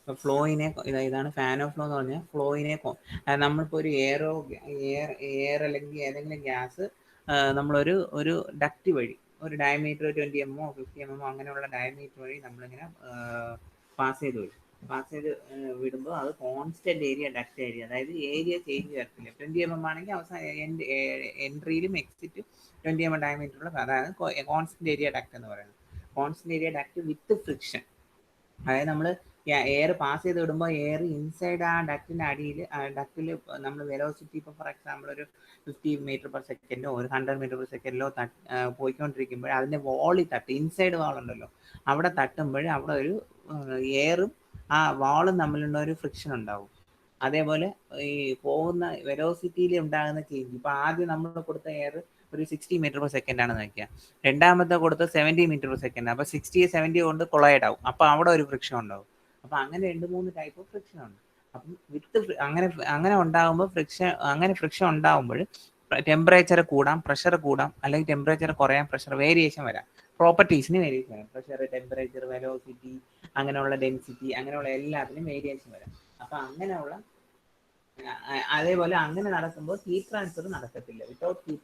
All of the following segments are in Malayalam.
ഇപ്പോൾ ഫ്ലോയിനെ ഇതാണ് ഫാൻ ഓഫ് ഫ്ലോ എന്ന് പറഞ്ഞാൽ ഫ്ലോയിനെ നമ്മളിപ്പോൾ ഒരു എയർ അല്ലെങ്കിൽ ഏതെങ്കിലും ഗ്യാസ് നമ്മളൊരു ഡക്റ്റ് വഴി ഒരു ഡയമീറ്റർ 20 mm 50 mm അങ്ങനെയുള്ള ഡയമീറ്റർ വഴി നമ്മളിങ്ങനെ പാസ് ചെയ്ത് വിടുമ്പോൾ അത് കോൺസ്റ്റന്റ് ഏരിയ ഡക്റ്റ് ഏരിയ, അതായത് ഏരിയ ചേഞ്ച് വരത്തില്ല. 20 mm ആണെങ്കിൽ അവസാനം എൻട്രിയിലും എക്സിറ്റും 20 mm ഡയമീറ്ററുള്ള, അതാണ് കോൺസ്റ്റന്റ് ഏരിയ ഡക്റ്റ് എന്ന് പറയുന്നത്. കോൺസ്റ്റന്റ് ഏരിയ ഡക്റ്റ് വിത്ത് ഫ്രിക്ഷൻ, അതായത് നമ്മൾ എയർ പാസ് ചെയ്ത് വിടുമ്പോൾ എയർ ഇൻസൈഡ് ആ ഡക്റ്റിൻ്റെ അടിയിൽ ഡക്റ്റിൽ നമ്മൾ വെലോസിറ്റി ഇപ്പോൾ ഫോർ എക്സാമ്പിൾ ഒരു 50 m/s ഒരു 100 m/s പോയിക്കൊണ്ടിരിക്കുമ്പോൾ അതിൻ്റെ വാളിൽ ഇൻസൈഡ് വാൾ ഉണ്ടല്ലോ, അവിടെ തട്ടുമ്പോൾ അവിടെ ഒരു എയറും ആ വാളും തമ്മിലുള്ള ഒരു ഫ്രിക്ഷൻ ഉണ്ടാവും. അതേപോലെ ഈ പോകുന്ന വെലോസിറ്റിയിൽ ഉണ്ടാകുന്ന ചേഞ്ച്, ഇപ്പോൾ ആദ്യം നമ്മൾ കൊടുത്ത എയർ ഒരു 60 m/s ആണെന്ന് വയ്ക്കുക, രണ്ടാമത്തെ കൊടുത്ത 70 m/s, അപ്പോൾ 60 70 കൊണ്ട് കൊളൈഡ് ആവും, അപ്പോൾ അവിടെ ഒരു ഫ്രിക്ഷൻ ഉണ്ടാവും. അപ്പോൾ അങ്ങനെ 2-3 ടൈപ്പ് ഓഫ് ഫ്രിക്ഷൻ ഉണ്ട്. അപ്പം അങ്ങനെ ഉണ്ടാകുമ്പോൾ ഫ്രിക്ഷൻ ഉണ്ടാകുമ്പോൾ ടെമ്പറേച്ചർ കൂടാം, പ്രഷർ കൂടാം, അല്ലെങ്കിൽ ടെമ്പറേച്ചർ കുറയാം, പ്രഷർ വേരിയേഷൻ വരാം, പ്രോപ്പർട്ടീസിന് വേരിയേഷൻ വരാം, പ്രഷർ, ടെമ്പറേച്ചർ, വെലോസിറ്റി, അങ്ങനെയുള്ള ഡെൻസിറ്റി, അങ്ങനെയുള്ള എല്ലാത്തിനും വേരിയേഷൻ വരാം. അപ്പം അതേപോലെ അങ്ങനെ നടക്കുമ്പോൾ ഹീറ്റ് ട്രാൻസ്ഫർ നടക്കത്തില്ല. വിത്തൗട്ട് ഹീറ്റ്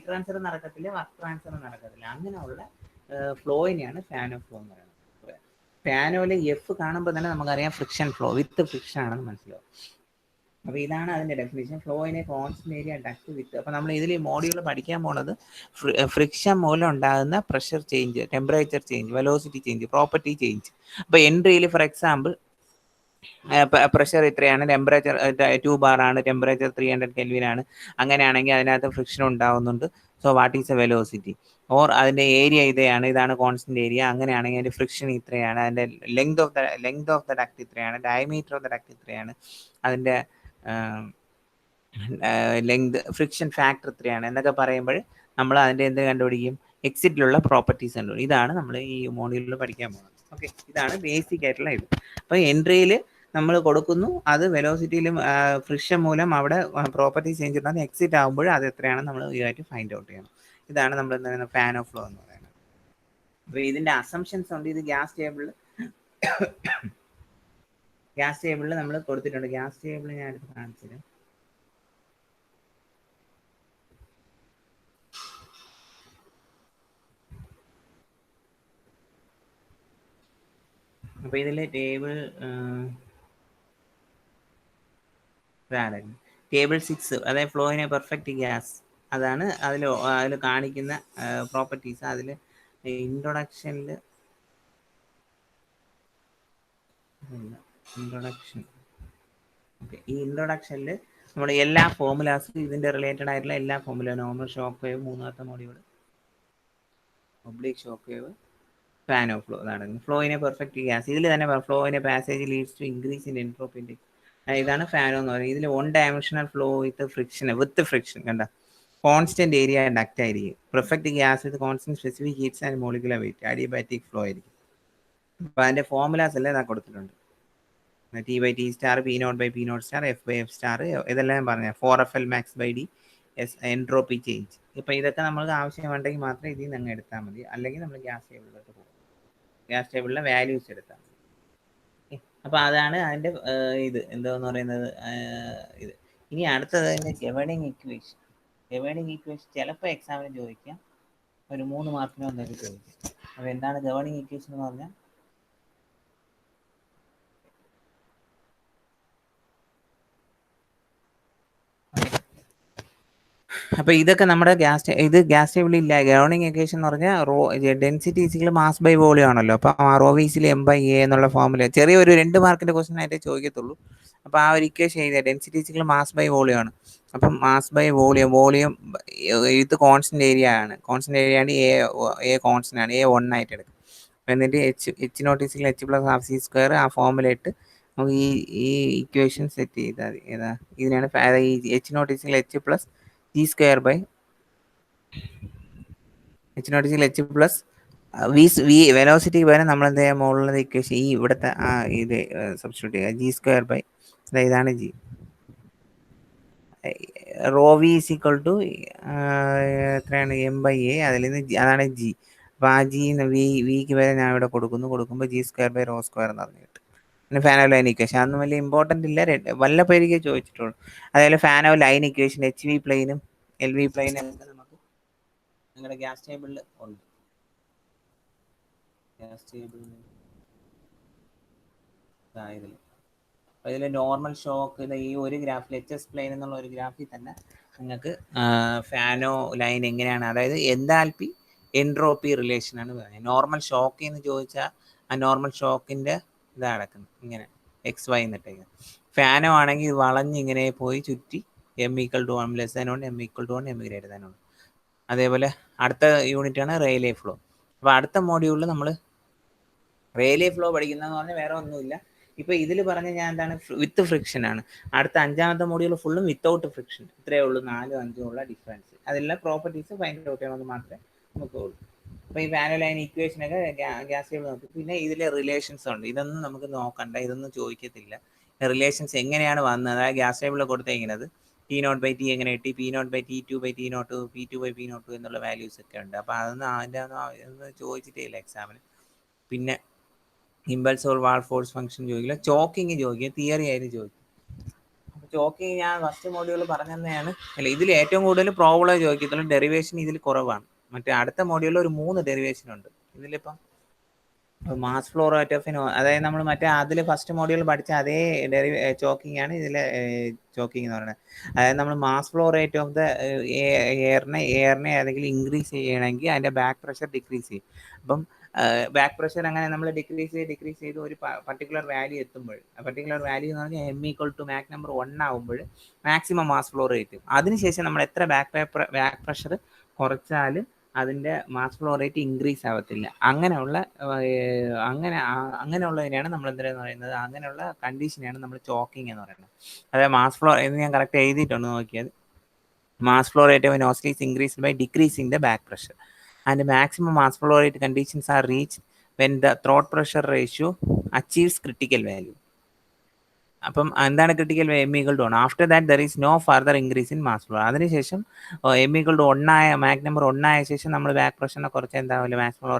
ട്രാൻസ്ഫർ നടക്കത്തില്ല, വർക്ക് ട്രാൻസ്ഫർ നടക്കത്തില്ല. അങ്ങനെയുള്ള ഫ്ലോയിനെയാണ് ഫാൻ ഓഫ് ഫ്ലോ എന്ന് പറയുന്നത്. ഫാനോയിലെ എഫ് കാണുമ്പോൾ തന്നെ നമുക്കറിയാം ഫ്രിക്ഷൻ ഫ്ലോ, വിത്ത് ഫ്രിക്ഷൻ ആണെന്ന് മനസ്സിലാവും. അപ്പോൾ ഇതാണ് അതിൻ്റെ ഡെഫിനിഷൻ. ഫ്ലോയിനെ കോൺസ്റ്റന്റ് ഏരിയ ഡക്റ്റ് വിത്ത്. അപ്പോൾ നമ്മൾ ഇതിൽ മോഡ്യൂൾ പഠിക്കാൻ പോണത് ഫ്രിക്ഷൻ മൂലം ഉണ്ടാകുന്ന pressure change, temperature change, velocity change, property change. അപ്പോൾ എൻട്രിയിൽ ഫോർ എക്സാമ്പിൾ പ്രഷർ ഇത്രയാണ്, ടെമ്പറേച്ചർ 2 bar ആണ്, ടെമ്പറേച്ചർ 300 Kelvin ആണ്, അങ്ങനെയാണെങ്കിൽ അതിനകത്ത് ഫ്രിക്ഷൻ ഉണ്ടാകുന്നുണ്ട്. So what is A velocity? Or അതിൻ്റെ ഏരിയ ഇതാണ് കോൺസ്റ്റന്റ് ഏരിയ, അങ്ങനെയാണെങ്കിൽ അതിൻ്റെ ഫ്രിക്ഷൻ ഇത്രയാണ്, അതിൻ്റെ ലെങ്ത് ഓഫ് ദ ഡക്റ്റ് ഇത്രയാണ്, ഡയമീറ്റർ ഓഫ് ദ ഡക്റ്റ് ഇത്രയാണ്, അതിൻ്റെ ലെങ്ത്, ഫ്രിക്ഷൻ ഫാക്ടർ ഇത്രയാണ് എന്നൊക്കെ പറയുമ്പോൾ നമ്മൾ അതിൻ്റെ എന്ത് കണ്ടുപിടിക്കും? എക്സിറ്റിലുള്ള പ്രോപ്പർട്ടീസ് കണ്ടുപിടിക്കും. ഇതാണ് നമ്മൾ ഈ മോഡ്യൂളിൽ പഠിക്കാൻ പോകുന്നത്. ഓക്കെ, ഇതാണ് ബേസിക് ആയിട്ടുള്ള ഇത്. അപ്പോൾ എൻട്രിയിൽ നമ്മൾ കൊടുക്കുന്നു, അത് വെലോസിറ്റിയിലും ഫ്രിക്ഷൻ മൂലം അവിടെ പ്രോപ്പർട്ടി ചേഞ്ച് ഉണ്ടാകുന്ന എക്സിറ്റ് ആകുമ്പോൾ അത് എത്രയാണ് നമ്മൾ ഇതായിട്ട് ഫൈൻഡ് ഔട്ട് ചെയ്യണം. ഇതാണ് നമ്മൾ എന്താ പറയുന്നത് ഫാൻ ഓഫ് ഫ്ലോ എന്ന് പറയുന്നത്. അപ്പോൾ ഇതിൻ്റെ അസംഷൻസ് ഉണ്ട്. ഇത് ഗ്യാസ് ടേബിളിൽ നമ്മൾ കൊടുത്തിട്ടുണ്ട്. ഗ്യാസ് ടേബിൾ ഞാൻ എടുത്ത് കാണിച്ചത്. അപ്പോൾ ഇതിൽ ടേബിൾ 6, അതായത് flow in a perfect gas, അതാണ് അതിൽ കാണിക്കുന്ന പ്രോപ്പർട്ടീസ്. അതിൽ ഇൻട്രൊഡക്ഷനിൽ ഈ ഇൻട്രൊഡക്ഷനിൽ നമ്മൾ എല്ലാ ഫോർമുലാസും ഇതിൻ്റെ റിലേറ്റഡ് ആയിട്ടുള്ള എല്ലാ ഫോർമുല, നോർമൽ ഷോക്ക് വേവ്, മൂന്നാമത്തെ module oblique shock wave, fan of flow, അതാണ് flow in a perfect gas. ഇതിൽ തന്നെ flow in a passage leads to increase in entropy index. ഇതാണ് ഫാനോ എന്ന് പറയുന്നത്. ഇതിൽ 1 dimensional ഫ്ലോ വിത്ത് ഫ്രിക്ഷൻ കണ്ട കോൺസ്റ്റന്റ് ഏരിയ ഡക്റ്റ് ആയിരിക്കും. Perfect gas with constant specific heats and molecular weight, adiabatic flow ആയിരിക്കും. അപ്പോൾ അതിൻ്റെ ഫോർമുലാസ് എല്ലാം ഇതാ കൊടുത്തിട്ടുണ്ട്. T/T star, P0/P0 star, F/F star, ഇതെല്ലാം ഞാൻ പറഞ്ഞ 4FL max by D entropy change. ഇപ്പം ഇതൊക്കെ നമ്മൾക്ക് ആവശ്യമുണ്ടെങ്കിൽ മാത്രമേ ഇതിൽ നിന്ന് എടുത്താൽ മതി, അല്ലെങ്കിൽ നമ്മൾ ഗ്യാസ് ടേബിളിലോട്ട് പോകും. ഗ്യാസ് ടേബിളിലെ വാല്യൂസ് എടുത്താൽ മതി. അപ്പോൾ അതാണ് അതിൻ്റെ ഇത് എന്താന്ന് പറയുന്നത് ഇത്. ഇനി അടുത്തത് അതിൻ്റെ ഗവേണിംഗ് ഇക്വേഷൻ. ചിലപ്പോൾ എക്സാമിന് ചോദിക്കാം, ഒരു 3 മാർക്കിനോ എന്തെങ്കിലും ചോദിക്കാം. അപ്പോൾ എന്താണ് ഗവേണിംഗ് ഇക്വേഷൻ എന്ന് പറഞ്ഞാൽ? അപ്പോൾ ഇതൊക്കെ നമ്മുടെ ഗ്യാസ് ടേബിളിൽ ഇല്ല. ഗവേണിംഗ് ഇക്വേഷൻ എന്ന് പറഞ്ഞാൽ density equal mass by volume ആണല്ലോ. അപ്പോൾ റോ വിസിൽ M/A എന്നുള്ള ഫോർമുല ചെറിയൊരു 2 മാർക്കിൻ്റെ ക്വസ്റ്റൻ ആയിട്ടേ ചോദിക്കത്തുള്ളൂ. അപ്പോൾ ആ ഒരു ഇക്വേഷൻ എഴുതുക, density equal mass by volume ആണ്. അപ്പം മാസ് ബൈ വോളിയം ഇത് കോൺസ്റ്റന്റ് ഏരിയ ആണ്. കോൺസ്റ്റന്റ് ഏരിയ ആണ് എ കോൺസ്റ്റന്റ് ആണ്, A 1 ആയിട്ട് എടുക്കും. എന്നിട്ട് H0 = H+12 c², ആ ഫോർമുല ഇട്ട് നമുക്ക് ഈ ഇക്വേഷൻ സെറ്റ് ചെയ്താൽ മതി. ഇതിനാണ് ഈ H0 = H+G² വെലോസിറ്റിക്ക് പകരം നമ്മൾ എന്ത് ചെയ്യാൻ മുകളിലുള്ള ഇക്വേഷൻ ഈ ഇവിടുത്തെ ഇത് സബ്സ്റ്റിറ്റ്യൂട്ട് ചെയ്യുക. G² ഇതാണ് G. റോ വി = എത്രയാണ് M/A, അതിൽ നിന്ന് അതാണ് G. അപ്പോൾ ആ G വിക്ക് വരെ ഞാൻ ഇവിടെ കൊടുക്കുമ്പോൾ G² ρ² എന്ന് പറഞ്ഞിട്ട് ഫാൻ ഓഫ് ലൈൻ ഇക്വേഷൻ അതൊന്നും വലിയ ഇമ്പോർട്ടൻ്റ് ഇല്ല, വല്ലപ്പോഴേക്കേ ചോദിച്ചിട്ടുള്ളൂ. അതേപോലെ fan of line equation HV പ്ലെയിനും LV പ്ലെയിനും നമുക്ക് നിങ്ങളുടെ ഗ്യാസ് ടേബിളിൽ ഉണ്ട്. ഗ്യാസ് ടേബിൾ ഇതിൽ ഇതിൽ നോർമൽ ഷോക്ക് ഈ ഒരു ഗ്രാഫിൽ HS പ്ലെയിൻ എന്നുള്ള ഒരു ഗ്രാഫിൽ തന്നെ നിങ്ങൾക്ക് ഫാനോ ലൈൻ എങ്ങനെയാണ്, അതായത് എൻതാൽപ്പി എൻട്രോപ്പി റിലേഷനാണ് പറയുന്നത്. നോർമൽ ഷോക്ക് എന്ന് ചോദിച്ചാൽ ആ നോർമൽ ഷോക്കിൻ്റെ ഇതാണ് നടക്കുന്നത് ഇങ്ങനെ XY എന്നിട്ടേക്ക്. ഫാനോ ആണെങ്കിൽ വളഞ്ഞ് ഇങ്ങനെ പോയി ചുറ്റി M=1 ലെസ് M=1 M=1. അതേപോലെ അടുത്ത യൂണിറ്റാണ് റെയിലേ ഫ്ലോ. അപ്പോൾ അടുത്ത മോഡ്യൂളിൽ നമ്മൾ റെയിലേ ഫ്ലോ പഠിക്കുന്നതെന്ന് പറഞ്ഞാൽ വേറെ ഒന്നുമില്ല. ഇപ്പോൾ ഇതിൽ പറഞ്ഞ ഞാൻ എന്താണ് വിത്ത് ഫ്രിക്ഷൻ ആണ്. അടുത്ത 5ാമത്തെ മോഡ്യൂൾ ഫുള്ളും വിത്തൗട്ട് ഫ്രിക്ഷൻ. ഇത്രയേ ഉള്ളൂ 4ഉം 5ഉം ഉള്ള ഡിഫറൻസ്. അതെല്ലാം പ്രോപ്പർട്ടീസ് ഫൈൻഡ് ഔട്ട് ചെയ്യണമെന്ന് മാത്രമേ നമുക്കുള്ളൂ. അപ്പോൾ ഈ ഫാൻ ഓഫ് ലൈൻ ഇക്വേഷനൊക്കെ ഗ്യാസ് ടേബിൾ നോക്കി. പിന്നെ ഇതിലെ റിലേഷൻസ് ഉണ്ട്, ഇതൊന്നും നമുക്ക് നോക്കണ്ട, ഇതൊന്നും ചോദിക്കത്തില്ല. റിലേഷൻസ് എങ്ങനെയാണ് വന്നത്, അതായത് ഗ്യാസ് ടേബിളിൽ കൊടുത്തേക്കുന്നത് T0/T എങ്ങനെ കിട്ടി, P0/T2/T0, P2/P0 എന്നുള്ള വാല്യൂസ് ഒക്കെ ഉണ്ട്. അപ്പോൾ അതൊന്നും അതിൻ്റെ ഒന്നും ചോദിച്ചിട്ടേ ഇല്ല എക്സാമിന്. പിന്നെ impulse or wall force function ചോദിക്കില്ല. ചോക്കിങ് ചോദിക്കുക, തിയറി ആയിട്ട് ചോദിക്കും. ചോക്കിങ് ഞാൻ ഫസ്റ്റ് മോഡ്യൂൾ പറഞ്ഞു തന്നെയാണ്. അല്ല, ഇതിൽ ഏറ്റവും കൂടുതൽ പ്രോബ്ലം ചോദിക്കത്തുള്ളൂ, ഡെറിവേഷൻ ഇതിൽ കുറവാണ്. മറ്റേ അടുത്ത മോഡ്യൂളിൽ ഒരു 3 ഡെറിവേഷൻ ഉണ്ട്. ഇതിലിപ്പം മാസ് ഫ്ലോ റേറ്റ് ഓഫ് അതായത് നമ്മൾ മറ്റേ അതിൽ ഫസ്റ്റ് മോഡ്യൂൾ പഠിച്ച അതേ ചോക്കിംഗ് ആണ് ഇതിലെ ചോക്കിംഗ് എന്ന് പറയുന്നത്. അതായത് നമ്മൾ mass flow rate of the എയറിനെ ഏതെങ്കിലും ഇൻക്രീസ് ചെയ്യണമെങ്കിൽ അതിൻ്റെ ബാക്ക് പ്രഷർ ഡിക്രീസ് ചെയ്യും. അപ്പം ബാക്ക് പ്രഷർ അങ്ങനെ നമ്മൾ ഡിക്രീസ് ചെയ്ത് ഒരു പർട്ടിക്കുലർ വാല്യൂ എത്തുമ്പോൾ, പർട്ടിക്കുലർ വാല്യൂ എന്ന് പറഞ്ഞാൽ M= മാക് നമ്പർ 1 ആകുമ്പോൾ മാക്സിമം മാസ് ഫ്ലോ റേറ്റ്. അതിനുശേഷം നമ്മൾ എത്ര ബാക്ക് പ്രഷർ കുറച്ചാലും അതിൻ്റെ മാസ് ഫ്ലോ റേറ്റ് ഇൻക്രീസ് ആവത്തില്ല. അങ്ങനെയുള്ളതിനെയാണ് നമ്മൾ എന്തെന്ന് പറയുന്നത്, അങ്ങനെയുള്ള കണ്ടീഷനെയാണ് നമ്മൾ ചോക്കിംഗ് എന്ന് പറയുന്നത്. അതായത് മാസ് ഫ്ലോ എന്ന് ഞാൻ കറക്റ്റ് എഴുതിയിട്ടുണ്ട്, നോക്കിയത്. Mass flow rate of an oscillate is increased by decreasing the back pressure, and maximum mass flow rate conditions are reached when the throat pressure ratio achieves critical value. അപ്പം എന്താണ് critical M=1? After that there is no further increase in mass flow. അതിനുശേഷം M=1 ആയ മാക് നമ്പർ 1 ആയ ശേഷം നമ്മൾ ബാക്ക് പ്രഷറിനെ കുറച്ച് എന്താവില്ല, മാസ് ഫ്ലോ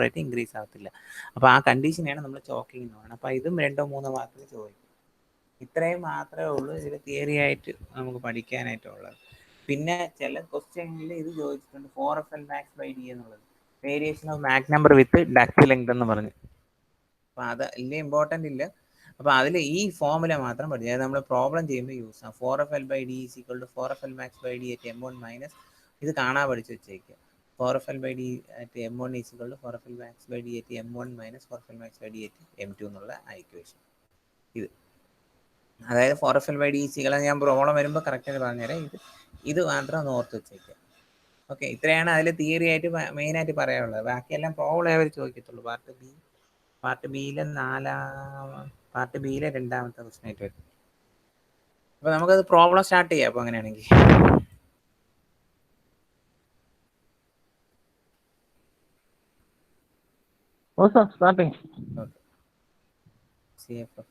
റേറ്റ് ഇൻക്രീസ് ആവത്തില്ല. അപ്പോൾ ആ കണ്ടീഷനെയാണ് നമ്മൾ ചോക്കിംഗ് എന്ന് പറയുന്നത്. അപ്പോൾ ഇതും 2-3 മാർക്കിൽ ചോദിക്കും. ഇത്രയും മാത്രമേ ഉള്ളൂ ഇതിൽ തിയറി ആയിട്ട് നമുക്ക് പഠിക്കാനായിട്ടുള്ളത്. പിന്നെ ചില ക്വസ്റ്റ്യനിൽ ഇത് ചോദിച്ചിട്ടുണ്ട്, 4FL_max/d എന്നുള്ളത്, variation of Mach number with duct length എന്ന് പറഞ്ഞു. അപ്പോൾ അത് വലിയ ഇമ്പോർട്ടൻ്റ് ഇല്ല. അപ്പോൾ അതിൽ ഈ ഫോമുല മാത്രം പഠിച്ചു, അതായത് നമ്മൾ പ്രോബ്ലം ചെയ്യുമ്പോൾ യൂസ് ആവും. 4FL/d = 4FL_max/d at M1 minus, ഇത് കാണാൻ പഠിച്ച് വെച്ചേക്കുക. 4FL/d at M1 = 4FL_max/d at M1 minus 4FL_max/d at M2 എന്നുള്ള ഇക്വേഷൻ. അതായത് 4FL/d ഞാൻ പ്രോബ്ലം വരുമ്പോൾ കറക്റ്റായിട്ട് പറഞ്ഞുതരാം. ഇത് മാത്രം ഒന്ന് ഓർത്ത് വെച്ചേക്കുക. ഓക്കെ, ഇത്രയാണ് അതിൽ തിയറി ആയിട്ട് മെയിനായിട്ട് പറയാനുള്ളത്. ബാക്കിയെല്ലാം പ്രോബ്ലം അവർ ചോദിക്കത്തുള്ളൂ. പാർട്ട് ബിയിലെ 2ാമത്തെ ക്വസ്റ്റ്യനായിട്ട് വരും. അപ്പോൾ നമുക്കത് പ്രോബ്ലം സ്റ്റാർട്ട് ചെയ്യാം. അപ്പോൾ അങ്ങനെയാണെങ്കിൽ starting. ഓക്കെ, CFF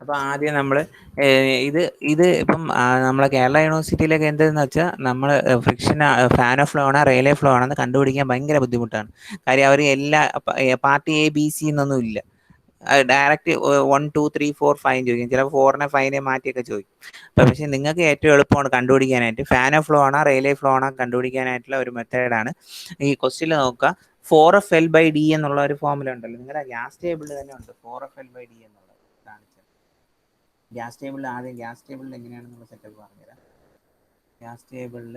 അപ്പോൾ ആദ്യം നമ്മൾ ഇത് ഇപ്പം നമ്മളെ കേരള യൂണിവേഴ്സിറ്റിയിലൊക്കെ എന്തെന്ന് വെച്ചാൽ നമ്മൾ ഫ്രിക്ഷൻ ഫാൻ ഓഫ് ഫ്ലോ ആണോ റെയിലേ ഫ്ലോ ആണെന്ന് കണ്ടുപിടിക്കാൻ ഭയങ്കര ബുദ്ധിമുട്ടാണ്. കാര്യം അവർ എല്ലാ പാർട്ടി A B C എന്നൊന്നും ഇല്ല, ഡയറക്റ്റ് 1 2 3 4 5 ചോദിക്കും. ചിലപ്പോൾ 4നെ 5നെ മാറ്റിയൊക്കെ ചോദിക്കും. പക്ഷേ നിങ്ങൾക്ക് ഏറ്റവും എളുപ്പമാണ് കണ്ടുപിടിക്കാനായിട്ട്. ഫാൻ ഓഫ് ഫ്ലോ ആണോ റെയിലേ ഫ്ലോ ആണോ കണ്ടുപിടിക്കാനായിട്ടുള്ള ഒരു മെത്തേഡാണ് ഈ ക്വസ്റ്റ്യനിൽ നോക്കുക. 4FL/d എന്നുള്ള ഒരു ഫോമുല ഉണ്ടല്ലോ, നിങ്ങളുടെ ഗ്യാസ് ടേബിളിൽ തന്നെ ഉണ്ട് 4FL/d എന്നുള്ളത്. ഗ്യാസ് ടേബിളിൽ ആദ്യം ഗ്യാസ് ടേബിളിൽ എങ്ങനെയാണെന്നുള്ള സെറ്റപ്പ് പറഞ്ഞുതരാം. ഗ്യാസ് ടേബിളിൽ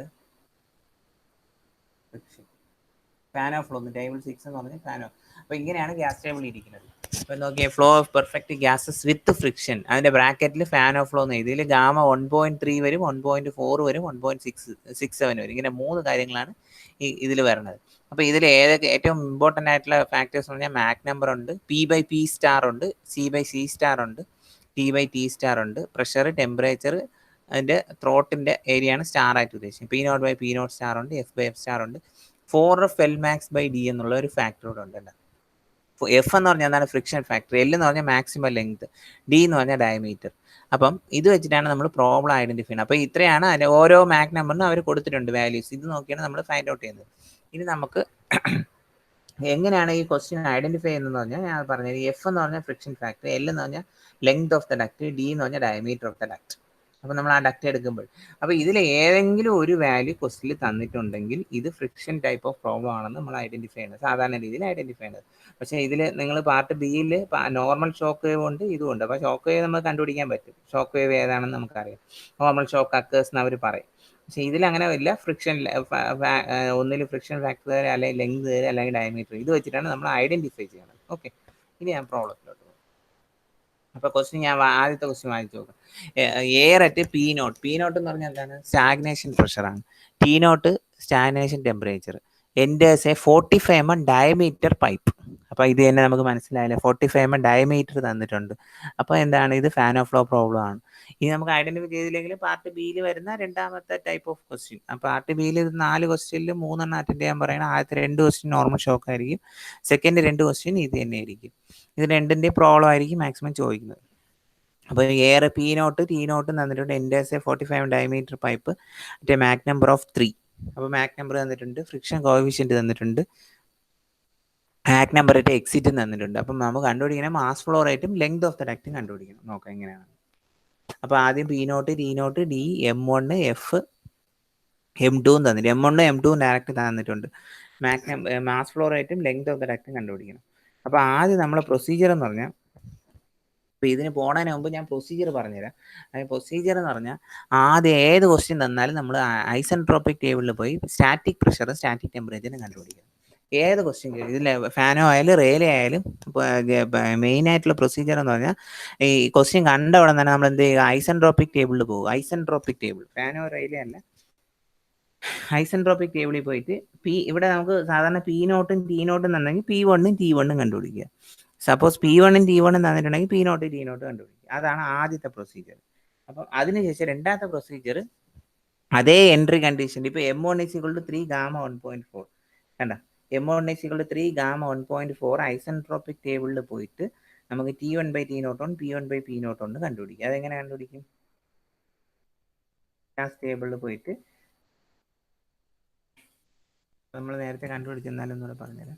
ഫാൻ ഓഫ് ഫ്ലോ ടേബിൾ 6 എന്ന് പറഞ്ഞാൽ ഫാൻ ഓഫ്. അപ്പോൾ ഇങ്ങനെയാണ് ഗ്യാസ് ടേബിൾ ഇരിക്കുന്നത്. അപ്പോൾ നോക്കിയാൽ flow of perfect gases with friction, അതിൻ്റെ ബ്രാക്കറ്റിൽ ഫാൻ ഓഫ് ഫ്ലോ എന്ന് എഴുതി. ഇതിൽ ഗാമ 1.3 വരും, 1.4 വരും, 1.67 വരും. ഇങ്ങനെ 3 കാര്യങ്ങളാണ് ഇതിൽ വരുന്നത്. അപ്പോൾ ഇതിൽ ഏറ്റവും ഇമ്പോർട്ടൻ്റ് ആയിട്ടുള്ള ഫാക്ടേഴ്സ് എന്ന് പറഞ്ഞാൽ മാക് നമ്പർ ഉണ്ട്, P/P* ഉണ്ട്, C/C* ഉണ്ട്, T/T* ഉണ്ട്, പ്രഷർ, ടെമ്പറേച്ചർ, അതിൻ്റെ ത്രോട്ടിൻ്റെ ഏരിയയാണ് സ്റ്റാർ ആയിട്ട് ഉദ്ദേശിക്കുന്നത്. P0/P0* ഉണ്ട്, F/F* ഉണ്ട്, 4FL_max/d എന്നുള്ള ഒരു ഫാക്ടർ കൂടെ ഉണ്ടല്ലോ. എഫ് എന്ന് പറഞ്ഞാൽ എന്താണ് ഫ്രിക്ഷൻ ഫാക്ടർ, എൽ എന്ന് പറഞ്ഞാൽ മാക്സിമം ലെങ്ത്, ഡി എന്ന് പറഞ്ഞാൽ ഡയമീറ്റർ. അപ്പം ഇത് വെച്ചിട്ടാണ് നമ്മൾ പ്രോബ്ലം ഐഡന്റിഫൈ ചെയ്യുന്നത്. അപ്പോൾ ഇത്രയാണ് അതിൻ്റെ ഓരോ മാക് നമ്പറിനും അവർ കൊടുത്തിട്ടുണ്ട് വാല്യൂസ്. ഇത് നോക്കിയാണ് നമ്മൾ ഫൈൻഡ് ഔട്ട് ചെയ്യുന്നത്. ഇനി നമുക്ക് എങ്ങനെയാണ് ഈ ക്വസ്റ്റ്യൻ ഐഡന്റിഫൈ ചെയ്യുന്നതെന്ന് പറഞ്ഞാൽ ഞാൻ പറഞ്ഞത് എഫ് എന്ന് പറഞ്ഞാൽ ഫ്രിക്ഷൻ ഫാക്ടർ, എൽ എന്ന് പറഞ്ഞാൽ length of the duct, D എന്ന് പറഞ്ഞാൽ ഡയമീറ്റർ ഓഫ് ദ ഡക്ട്. അപ്പോൾ നമ്മൾ ആ ഡക്ട് എടുക്കുമ്പോൾ അപ്പോൾ ഇതിൽ ഏതെങ്കിലും ഒരു വാല്യൂ ക്വസ്റ്റിൽ തന്നിട്ടുണ്ടെങ്കിൽ ഇത് ഫ്രിക്ഷൻ ടൈപ്പ് ഓഫ് പ്രോബ്ലം ആണെന്ന് നമ്മൾ ഐഡന്റിഫൈ ചെയ്യുന്നത്, സാധാരണ രീതിയിൽ ഐഡന്റിഫൈ ചെയ്യുന്നത്. പക്ഷേ ഇതിൽ നിങ്ങൾ പാർട്ട് ബിയിൽ നോർമൽ ഷോക്ക് വേവ് ഉണ്ട്, ഇതുമുണ്ട്. അപ്പോൾ ഷോക്ക് വേവ് നമുക്ക് കണ്ടുപിടിക്കാൻ പറ്റും, ഷോക്ക് വേവ് ഏതാണെന്ന് നമുക്കറിയാം, നോർമൽ ഷോക്ക് അക്കേഴ്സ് എന്ന് അവർ പറയും. പക്ഷേ ഇതിലങ്ങനെ ഇല്ല, ഫ്രിക്ഷൻ ഒന്നിൽ ഫ്രിക്ഷൻ ഫാക്ടർ അല്ലെങ്കിൽ ലെങ്ത് അല്ലെങ്കിൽ ഡയമീറ്റർ, ഇത് വെച്ചിട്ടാണ് നമ്മൾ ഐഡന്റിഫൈ ചെയ്യുന്നത്. ഓക്കെ, ഇനി ഞാൻ പ്രോബ്ലത്തിലോട്ട് പോകും. അപ്പോൾ ക്വസ്റ്റ്യൻ ഞാൻ ആദ്യത്തെ ക്വസ്റ്റ്യൻ വായിച്ചു നോക്കാം. Air at P not, P not എന്ന് പറഞ്ഞാൽ എന്താണ്? സ്റ്റാഗ്നേഷൻ പ്രഷറാണ്. T not stagnation temperature. Enters a 45 mm diameter pipe. അപ്പോൾ ഇത് തന്നെ നമുക്ക് മനസ്സിലായില്ലേ, 45 mm ഡയമീറ്റർ തന്നിട്ടുണ്ട്. അപ്പോൾ എന്താണ് ഇത്? ഫാൻ ഓഫ് ഫ്ലോ പ്രോബ്ലം ആണ്. ഇനി നമുക്ക് ഐഡന്റിഫൈ ചെയ്തില്ലെങ്കിൽ പാർട്ട് ബിയിൽ വരുന്ന രണ്ടാമത്തെ ടൈപ്പ് ഓഫ് ക്വസ്റ്റ്യൻ. പാർട്ട് ബിയിൽ 4 ക്വസ്റ്റ്യനിൽ 3 അറ്റൻഡ് ചെയ്യാൻ പറയുന്നത്. ആദ്യത്തെ 2 ക്വസ്റ്റ്യൻ നോർമൽ ഷോക്ക് ആയിരിക്കും, സെക്കൻഡ് 2 ക്വസ്റ്റ്യൻ ഇത് തന്നെ ആയിരിക്കും. ഇത് രണ്ടിൻ്റെ പ്രോബ്ലം ആയിരിക്കും മാക്സിമം ചോദിക്കുന്നത്. അപ്പോൾ air P naught T naught തന്നിട്ടുണ്ട്. എൻഡേഴ്സ് 45 ഡയമീറ്റർ പൈപ്പ് മറ്റേ മാക് നമ്പർ ഓഫ് 3. അപ്പോൾ മാക് നമ്പർ തന്നിട്ടുണ്ട്, ഫ്രിക്ഷൻ കോഎഫിഷ്യന്റ് തന്നിട്ടുണ്ട്, മാക് നമ്പർ ആയിട്ട് എക്സിറ്റും തന്നിട്ടുണ്ട്. അപ്പം നമുക്ക് കണ്ടുപിടിക്കണം മാസ് ഫ്ലോ റേറ്റും ലെങ്ത് ഓഫ് ദ ഡക്റ്റും കണ്ടുപിടിക്കണം. നോക്കാം എങ്ങനെയാണ്. അപ്പോൾ ആദ്യം P naught T naught D M1 F M2 തന്നിട്ട്, M1 M2 ഡയറക്റ്റ് തന്നിട്ടുണ്ട്. മാസ് ഫ്ലോ റേറ്റും ലെങ്ത് ഓഫ് ദ ഡക്റ്റും കണ്ടുപിടിക്കണം. അപ്പോൾ ആദ്യം നമ്മളെ പ്രൊസീജിയർ എന്ന് പറഞ്ഞാൽ, അപ്പോൾ ഇതിന് പോണതിന് മുമ്പ് ഞാൻ പ്രൊസീജിയർ പറഞ്ഞുതരാം. അതിന് പ്രൊസീജിയർ എന്ന് പറഞ്ഞാൽ ആദ്യം ഏത് ക്വസ്റ്റ്യൻ തന്നാലും നമ്മൾ ഐസെൻട്രോപിക് ടേബിളിൽ പോയി സ്റ്റാറ്റിക് പ്രഷർ സ്റ്റാറ്റിക് ടെമ്പറേച്ചറും കണ്ടുപിടിക്കണം. ഏത് ക്വസ്റ്റ്യൻ ഇതിൽ ഫാനോ ആയാലും റെയിലേ ആയാലും മെയിൻ ആയിട്ടുള്ള പ്രൊസീജിയർ എന്ന് പറഞ്ഞാൽ ഈ ക്വസ്റ്റ്യൻ കണ്ട ഉടനെ തന്നെ നമ്മൾ എന്ത് ചെയ്യുക? ഐസെൻട്രോപിക് ടേബിളിൽ പോകും. ഐസെൻട്രോപിക് ടേബിൾ, ഫാനോ റെയിലേ അല്ല, ഐസെൻട്രോപിക് ടേബിളിൽ പോയിട്ട് ഇവിടെ നമുക്ക് സാധാരണ പി നോട്ടും ടി നോട്ടും തന്നെങ്കിൽ P1 ഉം T1 ഉം കണ്ടുപിടിക്കുക. സപ്പോസ് P1 ഉം T1 ഉം തന്നിട്ടുണ്ടെങ്കിൽ P നോട്ട് T നോട്ട് കണ്ടുപിടിക്കുക. അതാണ് ആദ്യത്തെ പ്രൊസീജിയർ. അപ്പം അതിനുശേഷം രണ്ടാമത്തെ പ്രൊസീജിയർ അതേ എൻട്രി കണ്ടീഷൻ. ഇപ്പോൾ M1 = 3 ഗാമ 1.4 കണ്ട, M1 = 3 ഗാമ 1.4 ഐസെൻട്രോപിക് ടേബിളിൽ പോയിട്ട് നമുക്ക് T1/T0 P1/P0 കണ്ടുപിടിക്കുക. അതെങ്ങനെ കണ്ടുപിടിക്കും? ഗ്യാസ് ടേബിളിൽ പോയിട്ട് നമ്മൾ നേരത്തെ കണ്ടുപിടിച്ചെന്നാലും ഒന്നുകൂടെ പറഞ്ഞുതരാം.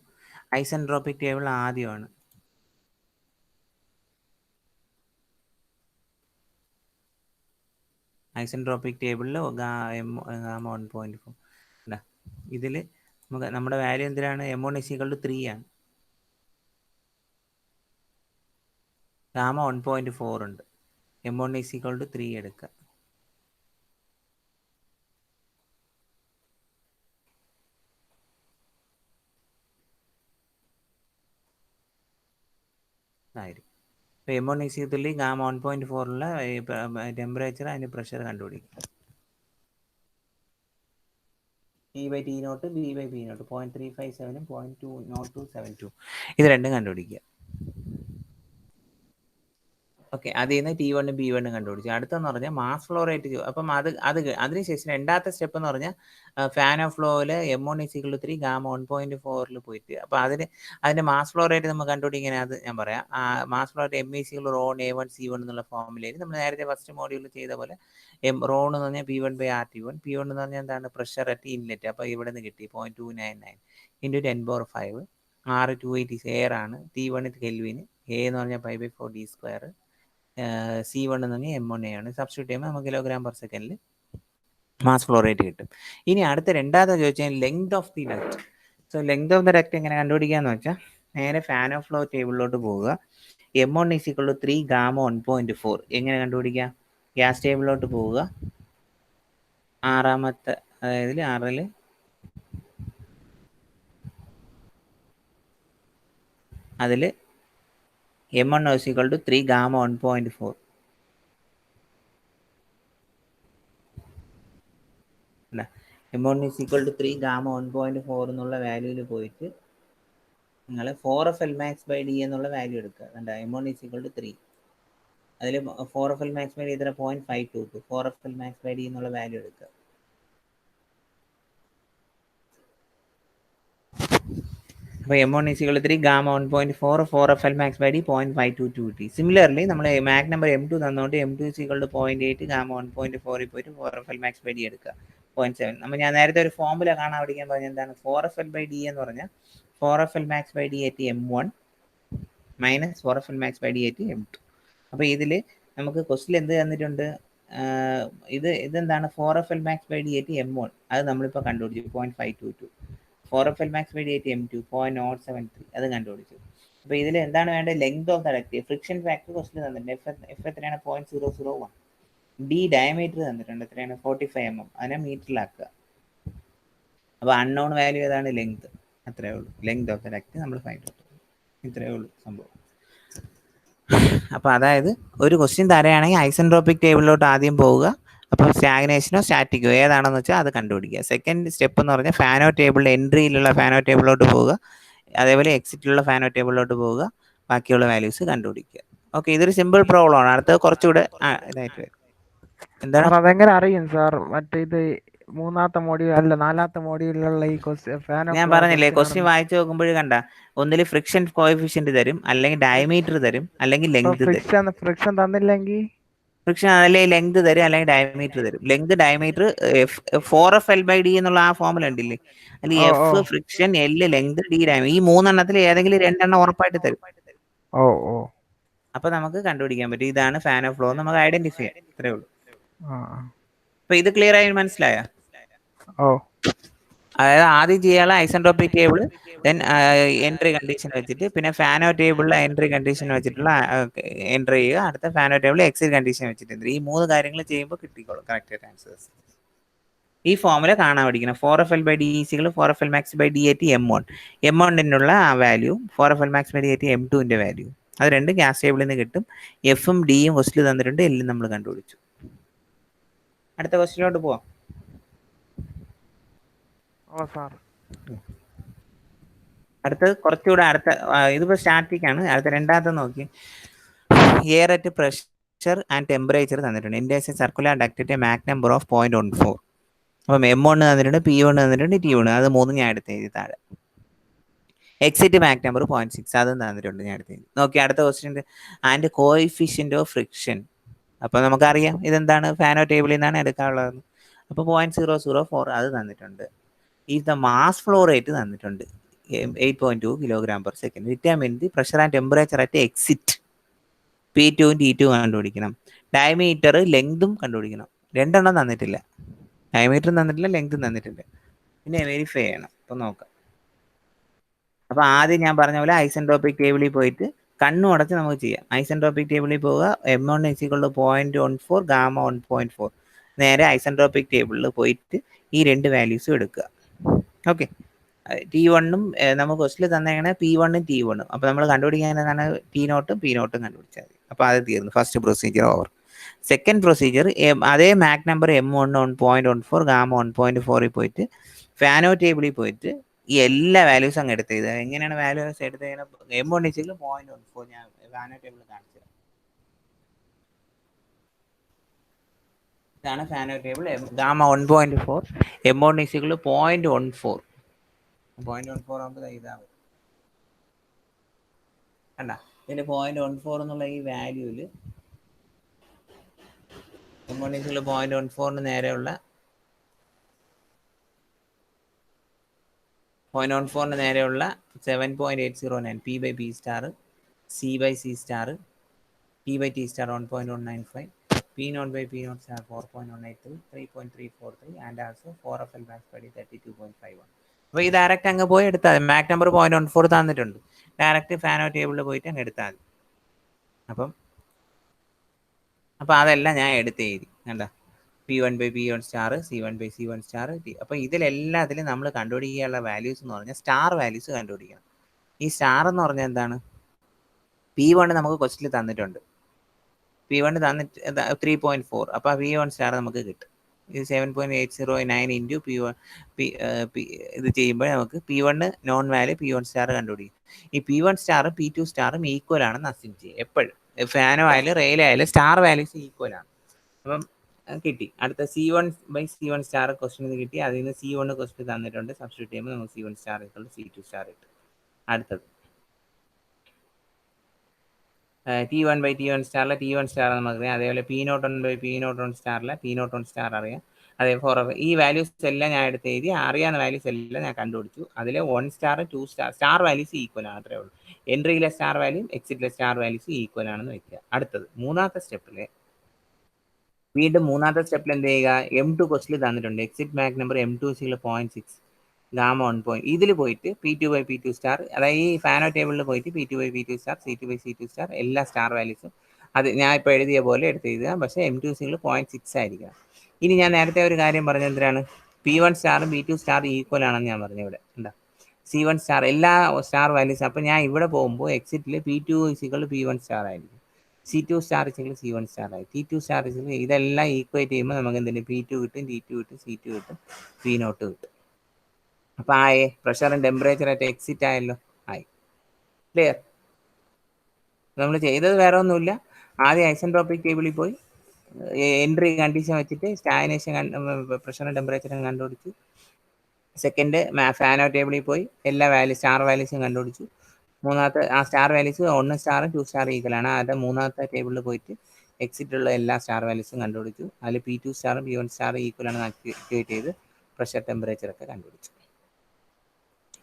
ഐസെൻട്രോപിക് ടേബിൾ ആദ്യമാണ്. ഐസെൻട്രോപിക് ടേബിളിൽ ഗാമ 1.4 അല്ല, ഇതിൽ നമുക്ക് നമ്മുടെ വാല്യൂ എന്തിനാണ്? M1 = 3 ആണ്, ഗാമ 1.4 ഉണ്ട്. M1 = 3 എടുക്കുക. ആയിരിക്കും. ഇപ്പോൾ M1 = ഗാമ 1.4 ടെമ്പറേച്ചർ അതിന് പ്രഷർ കണ്ടുപിടിക്കുക. T/T0 B/P0 0.357 0.272 ഇത് രണ്ടും കണ്ടുപിടിക്കുക. ഓക്കെ, അതിൽ നിന്ന് T1 B1 കണ്ടുപിടിച്ചു. അടുത്തെന്ന് പറഞ്ഞാൽ മാസ് ഫ്ലോ റേറ്റ്. അപ്പം അതിനുശേഷം രണ്ടാമത്തെ സ്റ്റെപ്പ് എന്ന് പറഞ്ഞാൽ ഫാൻ ഓഫ് ഫ്ലോയിൽ M1 = 3 ഗാമ 1.4 പോയിട്ട് അപ്പോൾ അതിൻ്റെ മാസ് ഫ്ലോ റേറ്റ് നമുക്ക് കണ്ടുപിടിക്കാൻ അത് ഞാൻ പറയാം. Mass flow rate M = ρ A1 C1 എന്നുള്ള ഫോമിലേക്ക് നമ്മൾ നേരത്തെ ഫസ്റ്റ് മോഡ്യൂളിൽ ചെയ്ത പോലെ റോ എന്ന് പറഞ്ഞാൽ P1/RT1. P1 എന്ന് പറഞ്ഞാൽ എന്താണ്? Pressure at inlet. അപ്പോൾ ഇവിടെ നിന്ന് കിട്ടി 0.299 × 10⁵. R 280 എയർ ആണ്. T1 കെൽവിന്, A എന്ന് പറഞ്ഞാൽ π/4 d², C1 എന്ന് പറഞ്ഞാൽ M1A ആണ്. സബ്സ്റ്റിറ്റ്യൂട്ട് ചെയ്യുമ്പോൾ നമുക്ക് kg/s മാസ് ഫ്ലോ റേറ്റ് കിട്ടും. ഇനി അടുത്ത രണ്ടാമത്തെ ചോദിച്ചാൽ length of the duct. So length of the duct എങ്ങനെ കണ്ടുപിടിക്കാന്ന് വെച്ചാൽ നേരെ ഫാൻ ഓഫ് ഫ്ലോ ടേബിളിലോട്ട് പോവുക. M1 = 3 ഗാമ 1.4 എങ്ങനെ കണ്ടുപിടിക്കാം? ഗ്യാസ് ടേബിളിലോട്ട് പോവുക. ആറാമത്തെ, അതായത് 6 അതിൽ M1 = 3 ഗാമ 1.4 അല്ല, M1 = 3 ഗാമ 1.4 എന്നുള്ള വാല്യൂവിൽ പോയിട്ട് നിങ്ങൾ 4f_Lmax/d എന്നുള്ള വാല്യൂ എടുക്കുക. കണ്ട, M1 = 3, അതിൽ 4f_Lmax/d എത്ര? 0.522. 4f_Lmax/d എന്നുള്ള വാല്യൂ എടുക്കുക. അപ്പോൾ M1 is equal to 3, gamma 1.4, 4FL max by D 0.522T. Similarly, നമ്മൾ മാക് നമ്പർ M2 തന്നുകൊണ്ട് M2 is equal to 0.8, gamma 1.4 പോയിട്ട് 4FL max by D എടുക്കുക 0.7. നമ്മൾ ഞാൻ നേരത്തെ ഒരു ഫോർമുല കാണാൻ പഠിക്കാൻ പറഞ്ഞ എന്താണ് 4FL by D എന്ന് പറഞ്ഞാൽ 4FL max by D at M1 minus 4FL max by D at M2. അപ്പോൾ ഇതിൽ നമുക്ക് ക്വസ്റ്റിൽ എന്ത് തന്നിട്ടുണ്ട്, ഇതെന്താണ് 4FL max by D at M1, അത് നമ്മളിപ്പോൾ കണ്ടുപിടിച്ചു 0.522. 4FL max by D at M2 0.073, അത് കണ്ടുപിടിച്ചു. അപ്പോൾ ഇതിൽ എന്താണ് വേണ്ടത്, length of the duct, friction factor ക്വസ്റ്റിൽ തന്നിട്ടുണ്ട്, എഫ് എത്രയാണ് 0.001, ഡി ഡയമീറ്റർ തന്നിട്ടുണ്ട് എത്രയാണ് 45 mm, അതിനെ മീറ്ററിലാക്കുക. അപ്പോൾ അൺനോൺ വാല്യൂ ഏതാണ്, ലെങ്ത്, അത്രയേ ഉള്ളൂ. ലെങ്ത് ഓഫ് ദ ഡക്റ്റ് നമ്മൾ ഫൈൻഡ് ഔട്ട്, ഇത്രയേ ഉള്ളൂ സംഭവം. അപ്പോൾ അതായത് ഒരു ക്വസ്റ്റ്യൻ തരയാണെങ്കിൽ ഐസെൻട്രോപിക് ടേബിളിലോട്ട് ആദ്യം പോവുക, അപ്പോൾ സ്റ്റാഗ്നേഷനോ സ്റ്റാറ്റിക്കോ ഏതാണെന്ന് വെച്ചാൽ അത് കണ്ടുപിടിക്കുക. സെക്കൻഡ് സ്റ്റെപ്പ് എന്ന് പറഞ്ഞാൽ ഫാനോ ടേബിളിൽ എൻട്രിയിലുള്ള ഫാനോ ടേബിളിലോട്ട് പോവുക, അതേപോലെ എക്സിറ്റിലുള്ള ഫാനോ ടേബിളിലോട്ട് പോവുക, ബാക്കിയുള്ള വാല്യൂസ് കണ്ടുപിടിക്കുക. ഓക്കെ, ഇതൊരു സിമ്പിൾ പ്രോബ്ലം ആണ്. അടുത്തത് കുറച്ചുകൂടെ ഇതായിട്ട് വരും. എന്താണ് അതെങ്ങനെ അറിയും സാർ? മറ്റേ ഇത് മൂന്നാമത്തെ മോഡ്യൂൾ അല്ല നാലാമത്തെ മോഡ്യൂളിലുള്ള ഈ ഞാൻ പറഞ്ഞില്ലേ, ക്വസ്റ്റ്യൻ വായിച്ചു നോക്കുമ്പോഴും കണ്ട, ഒന്നിൽ ഫ്രിക്ഷൻ കോഎഫിഷ്യന്റ് തരും, അല്ലെങ്കിൽ ഡയമീറ്റർ തരും, അല്ലെങ്കിൽ ലെങ്ത് തരും. ഫ്രിക്ഷൻ തന്നില്ലെങ്കിൽ ഫ്രിക്ഷൻ അല്ലെങ്കിൽ ലെങ്ത് തരും, അല്ലെങ്കിൽ ഡയമീറ്റർ തരും. Length diameter 4FL by D എന്നുള്ള ആ ഫോമുല ഉണ്ടില്ലേ, അല്ലെങ്കിൽ F friction, L length, D diameter, ഈ മൂന്നെണ്ണത്തിൽ ഏതെങ്കിലും രണ്ടെണ്ണം ഉറപ്പായിട്ട് തരും. അപ്പൊ നമുക്ക് കണ്ടുപിടിക്കാൻ പറ്റും ഇതാണ് ഫാൻ ഓഫ് ഫ്ലോ, നമുക്ക് ഐഡന്റിഫൈ ചെയ്യാം. ഇത്രേ ഉള്ളൂ. അപ്പൊ ഇത് ക്ലിയർ ആയി മനസ്സിലായോ? അതായത് ആദ്യം ചെയ്യാനുള്ള isentropic table, then entry condition വെച്ചിട്ട്, പിന്നെ ഫാനോ ടേബിളിലെ എൻട്രി കണ്ടീഷൻ വെച്ചിട്ടുള്ള എൻട്രി ചെയ്യുക, അടുത്ത ഫാനോ ടേബിൾ എക്സിറ്റ് കണ്ടീഷൻ വെച്ചിട്ട്, ഈ 3 കാര്യങ്ങൾ ചെയ്യുമ്പോൾ കിട്ടിക്കോളും കറക്റ്റ് ആൻസേഴ്സ്. ഈ ഫോമുല കാണാൻ പഠിക്കണം. 4FL by D is equal to 4FL max by D at M1. M1-നുള്ള ആ value 4FL max by D at M2-ന്റെ വാല്യൂ, അത് രണ്ട് ഗ്യാസ് ടേബിളിൽ നിന്ന് കിട്ടും. എഫും ഡിയും ക്വസ്റ്റിൽ തന്നിട്ടുണ്ട്, എല്ലും നമ്മൾ കണ്ടുപിടിച്ചു. അടുത്ത ക്വസ്റ്റിലോട്ട് പോവാം. അടുത്തത് കുറച്ചുകൂടെ ഇതിപ്പോ സ്റ്റാറ്റിക് ആണ്. അടുത്ത രണ്ടാമത്തെ നോക്കി, air at pressure and temperature തന്നിട്ടുണ്ട്. ഇൻഡേഴ്സ് സർക്കുലർ ഡക്റ്റിന്റെ മാക് നമ്പർ ഓഫ് 0.14. അപ്പം M1 തന്നിട്ടുണ്ട്, P1 തന്നിട്ടുണ്ട്, T1, അത് 3 ഞാൻ എടുത്ത് എഴുതി താഴെ. എക്സിറ്റ് മാക് നമ്പർ 0.6, അതും തന്നിട്ടുണ്ട്, ഞാൻ എടുത്ത് എഴുതി. നോക്കി അടുത്ത question, and coefficient of friction. അപ്പോൾ നമുക്കറിയാം ഇതെന്താണ്, ഫാനോ ടേബിളിൽ നിന്നാണ് എടുക്കാനുള്ളത്. അപ്പോൾ 0.004 അത് തന്നിട്ടുണ്ട്. ഇത് മാസ് ഫ്ലോ റേറ്റ് തന്നിട്ടുണ്ട് 8.2 kg/s. Determine the pressure and temperature at exit, P2 T2 കണ്ടുപിടിക്കണം. ഡയമീറ്റർ ലെങ്തും കണ്ടുപിടിക്കണം. രണ്ടെണ്ണം തന്നിട്ടില്ല, ഡയമീറ്ററും തന്നിട്ടില്ല, ലെങ്തും തന്നിട്ടില്ല. പിന്നെ വെരിഫൈ ചെയ്യണം. അപ്പോൾ നോക്കാം. അപ്പോൾ ആദ്യം ഞാൻ പറഞ്ഞ പോലെ ഐസെൻട്രോപിക് ടേബിളിൽ പോയിട്ട് കണ്ണും അടച്ച് നമുക്ക് ചെയ്യാം. ഐസെൻട്രോപിക് ടേബിളിൽ പോവുക, M1 is equal to 0.14, gamma 1.4. നേരെ ഐസെൻട്രോപിക് ടേബിളിൽ പോയിട്ട് ഈ രണ്ട് വാല്യൂസും എടുക്കുക. ഓക്കെ, T1-ഉം നമുക്ക് ക്വസ്റ്റിൽ തന്നേക്കണേ P1-ഉം T1-ഉം. അപ്പോൾ നമ്മൾ കണ്ടുപിടിക്കാനാണ് T0-ഉം P0-ഉം കണ്ടുപിടിച്ചാൽ മതി. അപ്പോൾ അത് തീർന്നു, first procedure over. Second procedure, അതേ മാക് നമ്പർ M1 1.14, ഗാമ 1.4-ൽ പോയിട്ട് ഫാനോ ടേബിളിൽ പോയിട്ട് ഈ എല്ലാ വാല്യൂസും അങ്ങ് എടുത്ത് ചെയ്ത്. എങ്ങനെയാണ് വാല്യൂസ് എടുത്ത് കഴിഞ്ഞാൽ M1 is equal to 0.14, ഞാൻ ഫാനോ ടേബിൾ കാണിച്ചത്. ഇതാണ് ഫാനോ table. Gamma 1.4, M1 is equal to 0.14. 0.14 ആകുമ്പോൾ ഇതാണ് കണ്ട. ഇതിന്റെ 0.14 എന്നുള്ള ഈ വാല്യൂല് M1 is equal to 0.14 നേരെയുള്ള 0.14 നേരെയുള്ള 7.809 P by P star, C by C star, T by T star 1.195, P0 by P0 star 4.183, 3.343, and also 4FL max by 32.51. അപ്പോൾ ഈ ഡയറക്റ്റ് അങ്ങ് പോയി എടുത്താൽ മതി. മാക് നമ്പർ 0.14 തന്നിട്ടുണ്ട്, ഡയറക്റ്റ് ഫാനോ ടേബിളിൽ പോയിട്ട് അങ്ങ് എടുത്താൽ മതി. അപ്പം അതെല്ലാം ഞാൻ എടുത്ത് എഴുതി കണ്ട. P1 by P1 star, C1 by C1 star, T. അപ്പോൾ ഇതിലെല്ലാത്തിലും നമ്മൾ കണ്ടുപിടിക്കാനുള്ള വാല്യൂസ് എന്ന് പറഞ്ഞാൽ സ്റ്റാർ വാല്യൂസ് കണ്ടുപിടിക്കണം. ഈ സ്റ്റാർ എന്ന് പറഞ്ഞാൽ എന്താണ്, P1 നമുക്ക് ക്വസ്റ്റിൽ തന്നിട്ടുണ്ട്, P1 തന്നിട്ട് 3.4. അപ്പോൾ P1 സ്റ്റാർ നമുക്ക് കിട്ടും. ഇത് 7.809 ഇൻറ്റു P1 ഇത് ചെയ്യുമ്പോൾ നമുക്ക് P1 non value P1 star കണ്ടുപിടിക്കും. ഈ P1 സ്റ്റാറും P2 സ്റ്റാറും ഈക്വൽ ആണെന്ന് അസ്യൂം ചെയ്യും. എപ്പോഴും ഫാനോ ആയാലും റെയിലോ ആയാലും സ്റ്റാർ വാല്യൂസ് ഈക്വൽ ആണ്. അപ്പം കിട്ടി. അടുത്ത C1 by C1 star question കിട്ടി. അതിൽ നിന്ന് C1 ക്വസ്റ്റ്യൻ തന്നിട്ടുണ്ട്, സബ്സ്റ്റിറ്റ്യൂട്ട് ചെയ്യുമ്പോൾ നമുക്ക് C1 സ്റ്റാർ C2 സ്റ്റാർ കിട്ടും. അടുത്തത് T1 by T1 സ്റ്റാറിലെ T1 star നമുക്കറിയാം. അതേപോലെ P0 by P0 സ്റ്റാറിലെ P0 star അറിയാം. അതേപോലെ ഈ വാല്യൂസ് എല്ലാം ഞാൻ എടുത്ത് എഴുതി, അറിയാവുന്ന വാല്യൂസ് എല്ലാം ഞാൻ കണ്ടുപിടിച്ചു. അതിൽ 1 സ്റ്റാർ 2 സ്റ്റാർ വാല്യൂസ് ഈക്വൽ ആണ്, അത്രേ ഉള്ളൂ. എൻട്രിയിലെ സ്റ്റാർ വാല്യൂ എക്സിറ്റിലെ സ്റ്റാർ വാല്യൂസ് ഈക്വൽ ആണെന്ന് വെക്കുക. അടുത്തത് മൂന്നാമത്തെ സ്റ്റെപ്പിൽ എന്ത് ചെയ്യുക, M2 ക്വസ്റ്റിൽ തന്നിട്ടുണ്ട്. Exit Mach number M2 0.6 gamma 1 point. ഇതിൽ പോയിട്ട് P2 ബൈ P2 സ്റ്റാർ, അതായത് ഈ ഫാനോ ടേബിളിൽ പോയിട്ട് P2 by P2 star, C2 by C2 star, എല്ലാ സ്റ്റാർ വാല്യൂസും അത് ഞാൻ ഇപ്പോൾ എഴുതിയ പോലെ എടുത്ത് എഴുതുക. പക്ഷേ M2 0.6 ആയിരിക്കണം. ഇനി ഞാൻ നേരത്തെ ഒരു കാര്യം പറഞ്ഞത് എന്തിനാണ്, P1 സ്റ്റാറും P2 സ്റ്റാർ ഈക്വൽ ആണെന്ന് ഞാൻ പറഞ്ഞു. ഇവിടെ എന്താ C1 സ്റ്റാർ എല്ലാ സ്റ്റാർ വാല്യൂസ്. അപ്പോൾ ഞാൻ ഇവിടെ പോകുമ്പോൾ എക്സിറ്റിൽ P2 P1 സ്റ്റാർ ആയിരിക്കും, C2 സ്റ്റാർ C1 സ്റ്റാർ ആയി, T2 സ്റ്റാർ ഇതെല്ലാം ഈക്വേറ്റ് ചെയ്യുമ്പോൾ നമുക്ക് എന്തിന് P2 കിട്ടും, T2 കിട്ടും, C2 കിട്ടും, P0 കിട്ടും. അപ്പോൾ ആയേ പ്രഷറും ടെമ്പറേച്ചർ ആയിട്ട് എക്സിറ്റ് ആയല്ലോ, ആയി. ക്ലിയർ? നമ്മൾ ചെയ്തത് വേറെ ഒന്നുമില്ല. ആദ്യം ഐസെൻട്രോപിക് ടേബിളിൽ പോയി എൻട്രി കണ്ടീഷൻ വെച്ചിട്ട് സ്റ്റാഗ്നേഷൻ പ്രഷറും ടെമ്പറേച്ചറും കണ്ടുപിടിച്ചു. സെക്കൻഡ് ഫാനോ ടേബിളിൽ പോയി എല്ലാ സ്റ്റാർ വാല്യൂസും കണ്ടുപിടിച്ചു. മൂന്നാമത്തെ ആ സ്റ്റാർ വാല്യൂസ് 1 സ്റ്റാറും 2 സ്റ്റാർ ഈക്വലാണ്. അത് മൂന്നാമത്തെ ടേബിളിൽ പോയിട്ട് എക്സിറ്റ് ഉള്ള എല്ലാ സ്റ്റാർ വാല്യൂസും കണ്ടുപിടിച്ചു. അതിൽ P2 സ്റ്റാറും P1 സ്റ്റാറും ഈക്വലാണ് ആക്ടിവേറ്റ് ചെയ്ത് പ്രഷർ ടെമ്പറേച്ചർ ഒക്കെ കണ്ടുപിടിച്ചു.